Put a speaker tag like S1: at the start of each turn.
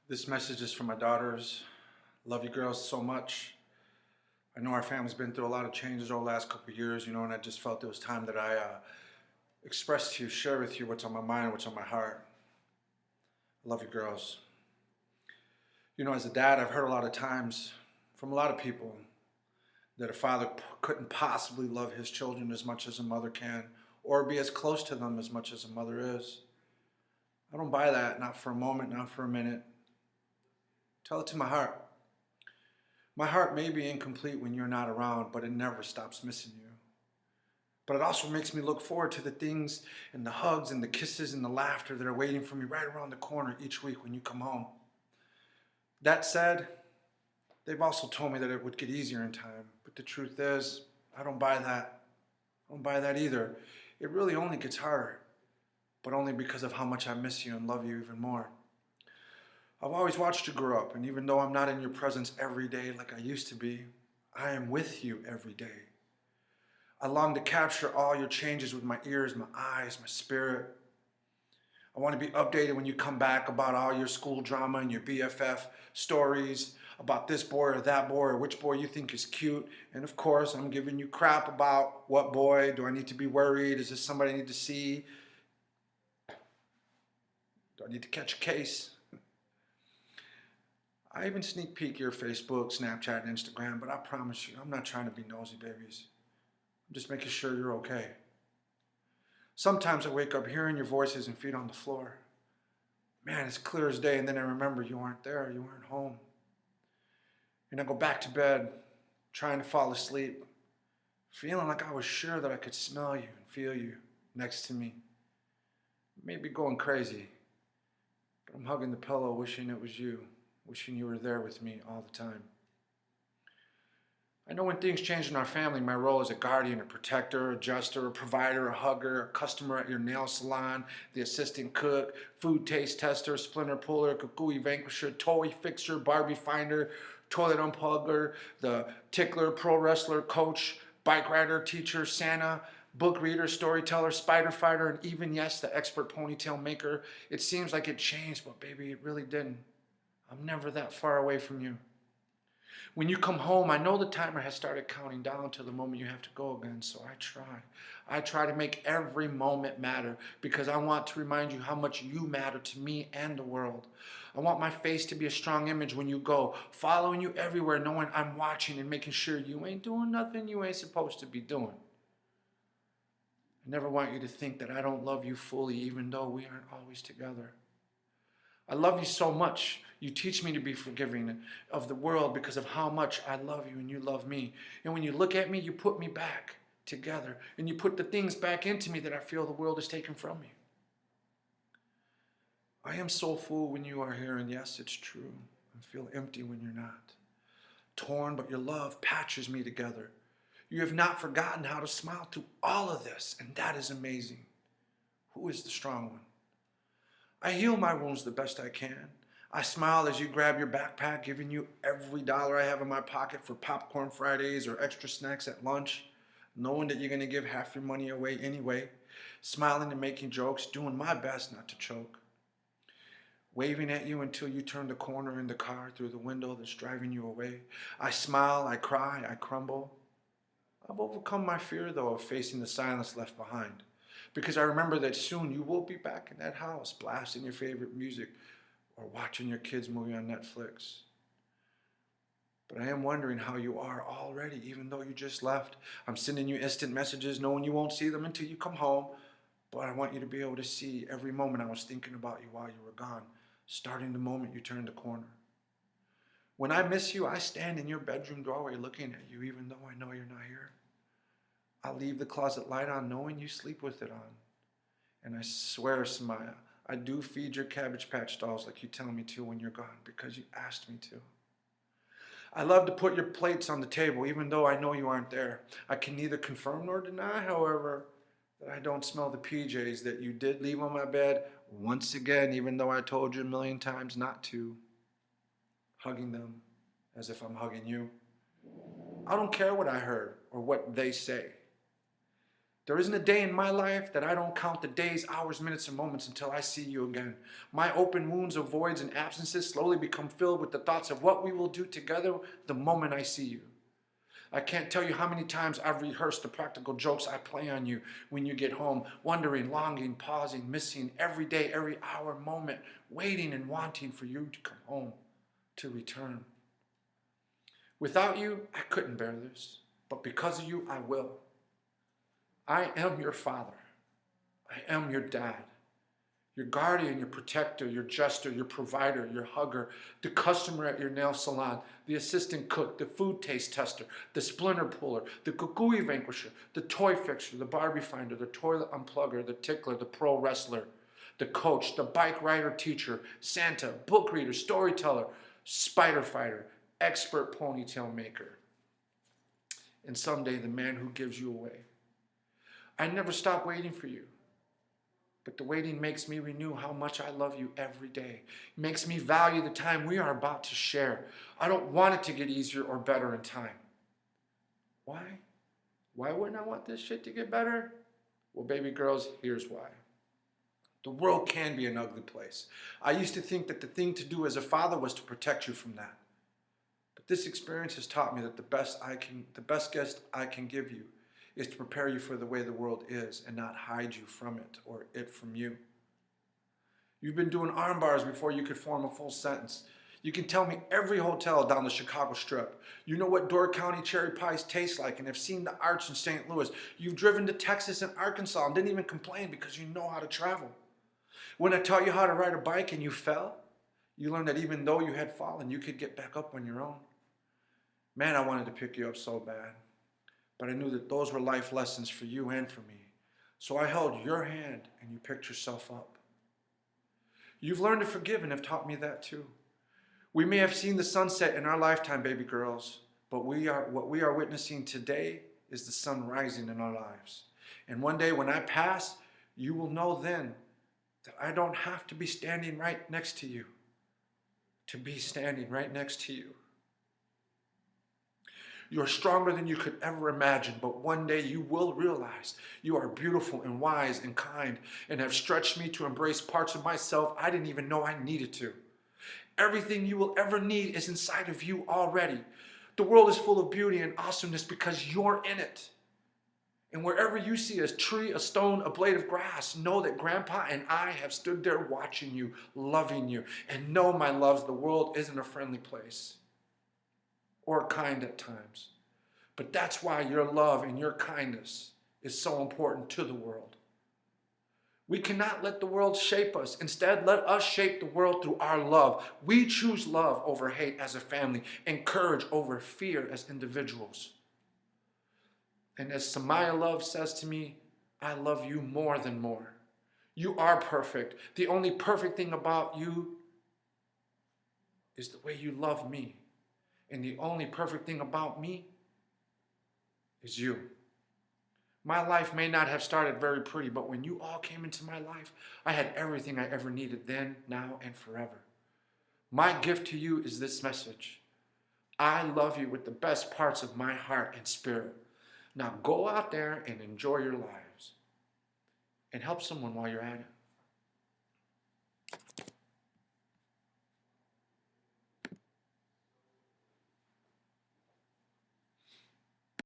S1: This message is for my daughters. Love you girls so much. I know our family's been through a lot of changes over the last couple of years, and I just felt it was time that I express to you, share with you what's on my mind, what's on my heart. I love you girls. As a dad, I've heard a lot of times from a lot of people that a father couldn't possibly love his children as much as a mother can, or be as close to them as much as a mother is. I don't buy that, not for a moment, not for a minute. Tell it to my heart. My heart may be incomplete when you're not around, but it never stops missing you. But it also makes me look forward to the things and the hugs and the kisses and the laughter that are waiting for me right around the corner each week when you come home. That said, they've also told me that it would get easier in time, but the truth is, I don't buy that. I don't buy that either. It really only gets harder, but only because of how much I miss you and love you even more. I've always watched you grow up, and even though I'm not in your presence every day like I used to be, I am with you every day. I long to capture all your changes with my ears, my eyes, my spirit. I want to be updated when you come back about all your school drama and your BFF stories, about this boy or that boy or which boy you think is cute. And of course, I'm giving you crap about what boy, do I need to be worried? Is this somebody I need to see? Do I need to catch a case? I even sneak peek your Facebook, Snapchat, and Instagram, but I promise you, I'm not trying to be nosy, babies. I'm just making sure you're okay. Sometimes I wake up hearing your voices and feet on the floor. Man, it's clear as day, and then I remember you weren't there, you weren't home. And I go back to bed, trying to fall asleep, feeling like I was sure that I could smell you and feel you next to me. Maybe going crazy, but I'm hugging the pillow wishing it was you. Wishing you were there with me all the time. I know when things change in our family, my role as a guardian, a protector, adjuster, a provider, a hugger, a customer at your nail salon, the assistant cook, food taste tester, splinter puller, kukui vanquisher, toy fixer, Barbie finder, toilet unplugger, the tickler, pro wrestler, coach, bike rider, teacher, Santa, book reader, storyteller, spider fighter, and even, yes, the expert ponytail maker. It seems like it changed, but baby, it really didn't. I'm never that far away from you. When you come home, I know the timer has started counting down to the moment you have to go again, so I try. I try to make every moment matter because I want to remind you how much you matter to me and the world. I want my face to be a strong image when you go, following you everywhere, knowing I'm watching and making sure you ain't doing nothing you ain't supposed to be doing. I never want you to think that I don't love you fully, even though we aren't always together. I love you so much. You teach me to be forgiving of the world because of how much I love you and you love me. And when you look at me, you put me back together. And you put the things back into me that I feel the world has taken from me. I am so full when you are here, and yes, it's true. I feel empty when you're not. Torn, but your love patches me together. You have not forgotten how to smile through all of this, and that is amazing. Who is the strong one? I heal my wounds the best I can. I smile as you grab your backpack, giving you every dollar I have in my pocket for popcorn Fridays or extra snacks at lunch, knowing that you're going to give half your money away anyway, smiling and making jokes, doing my best not to choke, waving at you until you turn the corner in the car through the window that's driving you away. I smile, I cry, I crumble. I've overcome my fear, though, of facing the silence left behind. Because I remember that soon you will be back in that house, blasting your favorite music or watching your kids' movie on Netflix. But I am wondering how you are already, even though you just left. I'm sending you instant messages knowing you won't see them until you come home. But I want you to be able to see every moment I was thinking about you while you were gone, starting the moment you turned the corner. When I miss you, I stand in your bedroom doorway looking at you, even though I know you're not here. I leave the closet light on knowing you sleep with it on. And I swear, Samaya, I do feed your Cabbage Patch dolls like you tell me to when you're gone because you asked me to. I love to put your plates on the table even though I know you aren't there. I can neither confirm nor deny, however, that I don't smell the PJs that you did leave on my bed once again, even though I told you a million times not to. Hugging them as if I'm hugging you. I don't care what I heard or what they say. There isn't a day in my life that I don't count the days, hours, minutes, and moments until I see you again. My open wounds of voids and absences slowly become filled with the thoughts of what we will do together the moment I see you. I can't tell you how many times I've rehearsed the practical jokes I play on you when you get home, wondering, longing, pausing, missing every day, every hour, moment, waiting and wanting for you to come home, to return. Without you, I couldn't bear this, but because of you, I will. I am your father. I am your dad, your guardian, your protector, your jester, your provider, your hugger, the customer at your nail salon, the assistant cook, the food taste tester, the splinter puller, the kukui vanquisher, the toy fixer, the Barbie finder, the toilet unplugger, the tickler, the pro wrestler, the coach, the bike rider teacher, Santa, book reader, storyteller, spider fighter, expert ponytail maker, and someday the man who gives you away. I never stop waiting for you. But the waiting makes me renew how much I love you every day. It makes me value the time we are about to share. I don't want it to get easier or better in time. Why? Why wouldn't I want this shit to get better? Well, baby girls, here's why. The world can be an ugly place. I used to think that the thing to do as a father was to protect you from that. But this experience has taught me that the best gift I can give you is to prepare you for the way the world is and not hide you from it or it from you. You've been doing arm bars before you could form a full sentence. You can tell me every hotel down the Chicago Strip. You know what Door County cherry pies taste like and have seen the Arch in St. Louis. You've driven to Texas and Arkansas and didn't even complain because you know how to travel. When I taught you how to ride a bike and you fell, you learned that even though you had fallen, you could get back up on your own. Man, I wanted to pick you up so bad. But I knew that those were life lessons for you and for me. So I held your hand and you picked yourself up. You've learned to forgive and have taught me that too. We may have seen the sunset in our lifetime, baby girls, but what we are witnessing today is the sun rising in our lives. And one day when I pass, you will know then that I don't have to be standing right next to you, to be standing right next to you. You're stronger than you could ever imagine, but one day you will realize you are beautiful and wise and kind and have stretched me to embrace parts of myself I didn't even know I needed to. Everything you will ever need is inside of you already. The world is full of beauty and awesomeness because you're in it. And wherever you see a tree, a stone, a blade of grass, know that Grandpa and I have stood there watching you, loving you, and know, my loves, the world isn't a friendly place. Or kind at times. But that's why your love and your kindness is so important to the world. We cannot let the world shape us. Instead, let us shape the world through our love. We choose love over hate as a family and courage over fear as individuals. And as Samaya Love says to me, I love you more than more. You are perfect. The only perfect thing about you is the way you love me. And the only perfect thing about me is you. My life may not have started very pretty, but when you all came into my life, I had everything I ever needed then, now, and forever. My gift to you is this message. I love you with the best parts of my heart and spirit. Now go out there and enjoy your lives and help someone while you're at it.